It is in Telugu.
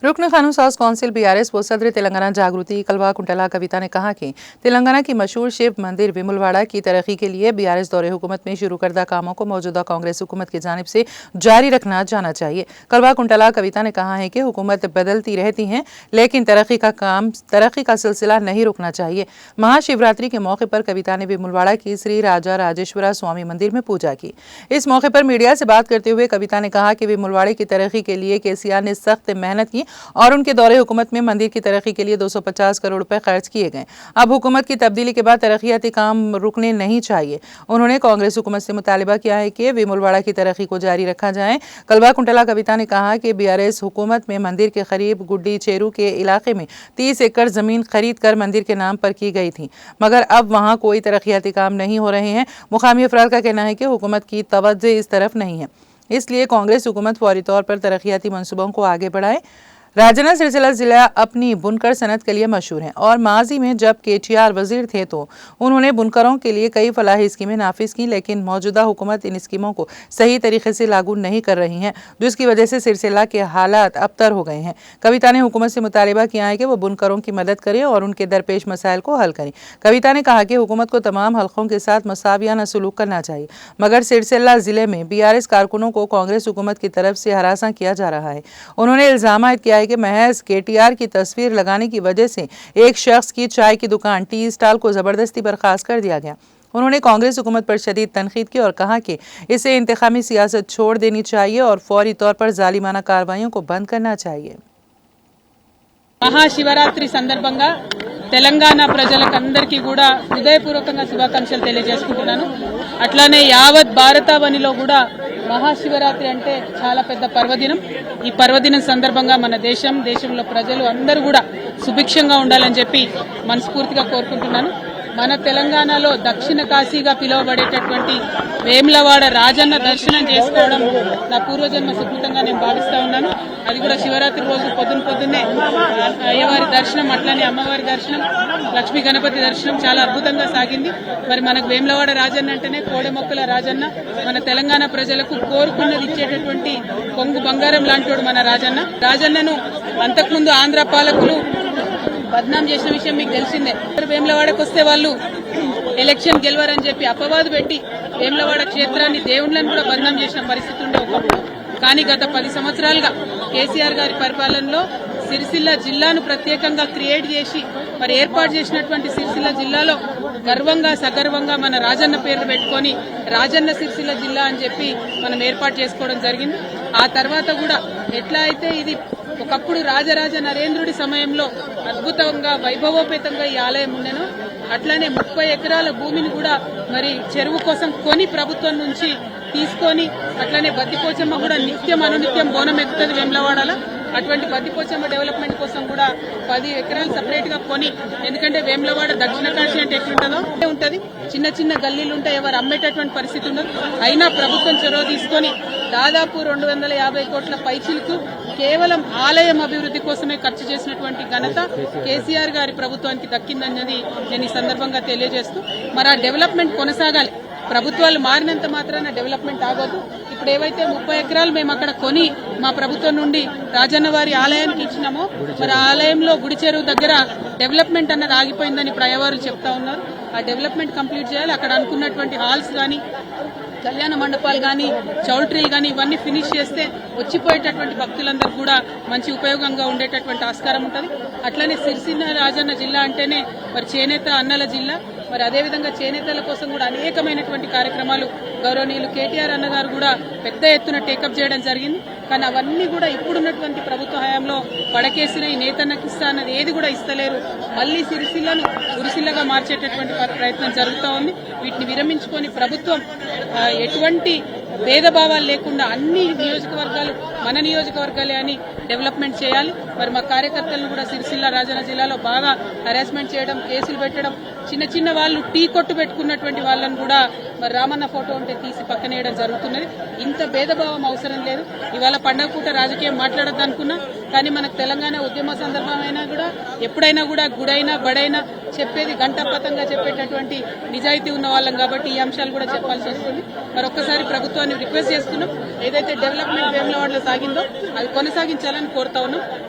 रुकन खानून साउथ काउंसिल बीआरएस व सदर तेलंगाना जागृति कलवा कुंटला कविता ने कहा कि तेलंगाना की मशहूर शिव मंदिर विमुलवाड़ा की तरक्की के लिए बीआरएस दौरे हुकूमत में शुरू करदा कामों को मौजूदा कांग्रेस हुकूमत की जानिब से जारी रखना जाना चाहिए। कलवा कुंटला कविता ने कहा है कि हुकूमत बदलती रहती है लेकिन तरक्की का सिलसिला नहीं रुकना चाहिए। महाशिवरात्रि के मौके पर कविता ने विमुलवाड़ा की श्री राजा राजेश्वरा स्वामी मंदिर में पूजा की। इस मौके पर मीडिया से बात करते हुए कविता ने कहा कि विमुलवाड़े की तरक्की के लिए केसीआर ने सख्त मेहनत की और उनके दौरे हुकूमत में मंदिर की तरक्की के लिए 250 करोड़ रुपए खर्च किए गए। अब हुकूमत की तब्दीली के बाद तरक्याती काम रुकने नहीं चाहिए। उन्होंने कांग्रेस हुकूमत से मुतालिबा किया है कि विमुलवाड़ा की तरक्की को जारी रखा जाए। कलवा कुंटला कविता ने कहा कि बीआरएस हुकूमत में मंदिर के करीब गुड्डी चेरू के इलाके में 30 एकड़ जमीन खरीद कर मंदिर के नाम पर की गई थी, मगर अब वहां कोई तरक्याती काम नहीं हो रहे हैं। मुकामी अफराद का कहना है कि हुकूमत की तवज्जो इस तरफ नहीं है, इसलिए कांग्रेस हुकूमत फौरी तौर पर तरक्याती मंसूबों को आगे बढ़ाए। राजन्ना सिलसिला जिला अपनी बुनकर सनत के लिए मशहूर है और माजी में जब केटीआर वजीर थे तो उन्होंने बुनकरों के लिए कई फलाही स्कीमें नाफिज की, लेकिन मौजूदा हुकूमत इन स्कीमों को सही तरीके से लागू नहीं कर रही है, जिसकी वजह से सिलसिला के हालात अबतर हो गए हैं। कविता ने हुकूमत से मुतालिबा किया है कि वो बुनकरों की मदद करें और उनके दरपेश मसाइल को हल करें। कविता ने कहा कि हुकूमत को तमाम हल्कों के साथ मसावियाना सलूक करना चाहिए, मगर सिलसिला जिले में बीआरएस कारकुनों को कांग्रेस हुकूमत की तरफ से हरासा किया जा रहा है। उन्होंने इल्जाम किया है कि महज केटीआर की तस्वीर लगाने की वजह से एक शख्स की चाय की दुकान टी स्टॉल को जबरदस्ती बर्खास्त कर दिया गया। उन्होंने कांग्रेस हुकूमत पर शदीद तनकीद की और कहा कि इसे इंतखामी सियासत छोड़ देनी चाहिए और फौरी तौर पर जालिमाना कार्रवाइयों को बंद करना चाहिए। మహాశివరాత్రి సందర్భంగా తెలంగాణ ప్రజలకందరికీ కూడా హృదయపూర్వకంగా శుభాకాంక్షలు తెలియజేసుకుంటున్నాను। అట్లానే యావత్ భారతావనిలో కూడా మహాశివరాత్రి అంటే చాలా పెద్ద పర్వదినం। ఈ పర్వదినం సందర్భంగా మన దేశంలో ప్రజలు అందరూ కూడా సుభిక్షంగా ఉండాలని చెప్పి మనస్ఫూర్తిగా కోరుకుంటున్నాను। మన తెలంగాణలో దక్షిణ కాశీగా పిలువబడేటటువంటి వేములవాడ రాజన్న దర్శనం చేసుకోవడం నా పూర్వజన్మ సుకృతంగా నేను భావిస్తా ఉన్నాను। అది కూడా శివరాత్రి రోజు పొద్దున్నే అయ్యవారి దర్శనం, అట్లానే అమ్మవారి దర్శనం, లక్ష్మీ గణపతి దర్శనం చాలా అద్భుతంగా సాగింది। మరి మనకు వేములవాడ రాజన్న అంటేనే కోడెమొక్కల రాజన్న, మన తెలంగాణ ప్రజలకు కోరుకున్నది ఇచ్చేటటువంటి కొంగు బంగారం లాంటివాడు మన రాజన్న। రాజన్నను అంతకుముందు ఆంధ్ర పాలకులు బద్నాం చేసిన విషయం మీకు తెలిసిందే। వేములవాడకు వస్తే వాళ్ళు ఎలక్షన్ గెలవరని చెప్పి అపవాదు పెట్టి వేములవాడ క్షేత్రాన్ని దేవుళ్లను కూడా బద్నాం చేసిన పరిస్థితి ఉండే ఒకప్పుడు। కానీ గత 10 సంవత్సరాలుగా కేసీఆర్ గారి పరిపాలనలో సిరిసిల్ల జిల్లాను ప్రత్యేకంగా క్రియేట్ చేసి మరి ఏర్పాటు చేసినటువంటి సిరిసిల్ల జిల్లాలో గర్వంగా సగర్వంగా మన రాజన్న పేరు పెట్టుకొని రాజన్న సిరిసిల్ల జిల్లా అని చెప్పి మనం ఏర్పాటు చేసుకోవడం జరిగింది। ఆ తర్వాత కూడా ఎట్లా అయితే ఇది ఒకప్పుడు రాజరాజ నరేంద్రుడి సమయంలో అద్భుతంగా వైభవోపేతంగా ఈ ఆలయం ఉండెను, అట్లానే 30 ఎకరాల భూమిని కూడా మరి చెరువు కోసం కొని ప్రభుత్వం నుంచి తీసుకొని అట్లానే బద్దిపోచమ్మ కూడా నిత్యం అనునిత్యం బోనం ఎక్కుతుంది వేములవాడలో। అటువంటి బద్దిపోచమ్మ డెవలప్మెంట్ కోసం కూడా 10 ఎకరాలు సపరేట్ గా కొని, ఎందుకంటే వేములవాడ దక్షిణ కాశీ అంటే ఎట్లుంటుందో ఉంటది, చిన్న చిన్న గల్లీలు ఉంటాయి, ఎవరు అమ్మేటటువంటి పరిస్థితి ఉండదు। అయినా ప్రభుత్వం చొరవ తీసుకొని దాదాపు 250 కోట్ల పైచిలకు కేవలం ఆలయం అభివృద్ధి కోసమే ఖర్చు చేసినటువంటి ఘనత కేసీఆర్ గారి ప్రభుత్వానికి దక్కిందన్నది నేను ఈ సందర్భంగా తెలియజేస్తూ, మరి ఆ డెవలప్మెంట్ కొనసాగాలి। ప్రభుత్వాలు మారినంత మాత్రాన డెవలప్మెంట్ ఆగొద్దు। ఇప్పుడు ఏవైతే 30 ఎకరాలు మేము అక్కడ కొని మా ప్రభుత్వం నుండి రాజన్న వారి ఆలయానికి ఇచ్చినామో, మరి ఆ ఆలయంలో గుడి చెరువు దగ్గర డెవలప్మెంట్ అన్నది ఆగిపోయిందని ఇప్పుడు అయ్యవారు చెప్తా ఉన్నారు। ఆ డెవలప్మెంట్ కంప్లీట్ చేయాలి। అక్కడ అనుకున్నటువంటి హాల్స్ గానీ, కళ్యాణ మండపాలు గానీ, చౌల్ట్రీలు గానీ ఇవన్నీ ఫినిష్ చేస్తే వచ్చిపోయేటటువంటి భక్తులందరూ కూడా మంచి ఉపయోగంగా ఉండేటటువంటి ఆస్కారం ఉంటుంది। అట్లనే సిరిసిల్ల రాజన్న జిల్లా అంటేనే మరి చేనేత అన్నల జిల్లా, మరి అదేవిధంగా చేనేతల కోసం కూడా అనేకమైనటువంటి కార్యక్రమాలు గౌరవనీయులు కేటీఆర్ అన్నగారు కూడా పెద్ద ఎత్తున టేకప్ చేయడం జరిగింది। కానీ అవన్నీ కూడా ఇప్పుడున్నటువంటి ప్రభుత్వ హయాంలో పడకేసిన ఈ నేతన్నకి ఇస్తా అన్నది ఏది కూడా ఇస్తలేరు। మళ్లీ సిరిసిల్లను ఉరిసిల్లగా మార్చేటటువంటి ప్రయత్నం జరుగుతూ ఉంది। వీటిని విరమించుకొని ప్రభుత్వం ఎటువంటి భేదభావాలు లేకుండా అన్ని నియోజకవర్గాలు మన నియోజకవర్గాలే అని డెవలప్మెంట్ చేయాలి। మరి మా కార్యకర్తలను కూడా సిరిసిల్ల రాజన్న జిల్లాలో బాగా హరాస్మెంట్ చేయడం, కేసులు పెట్టడం, చిన్న వాళ్ళు టీ కొట్టు పెట్టుకున్నటువంటి వాళ్ళని కూడా మరి రామన్న ఫోటో ఉంటే తీసి పక్కనేయడం జరుగుతున్నది। ఇంత భేదభావం అవసరం లేదు। ఇవాళ పండగ పూట రాజకీయం మాట్లాడద్దు అనుకున్నా, కానీ మనకు తెలంగాణ ఉద్యమ సందర్భమైనా కూడా ఎప్పుడైనా కూడా గుడైనా బడైనా చెప్పేది గంటాపతంగా చెప్పేటటువంటి నిజాయితీ ఉన్న వాళ్ళం కాబట్టి ఈ అంశాలు కూడా చెప్పాల్సి వస్తుంది। మరొక్కసారి ప్రభుత్వాన్ని రిక్వెస్ట్ చేస్తున్నాం, ఏదైతే డెవలప్మెంట్ వేములవాడలో సాగిందో అది కొనసాగించాలని కోరుతా ఉన్నాం।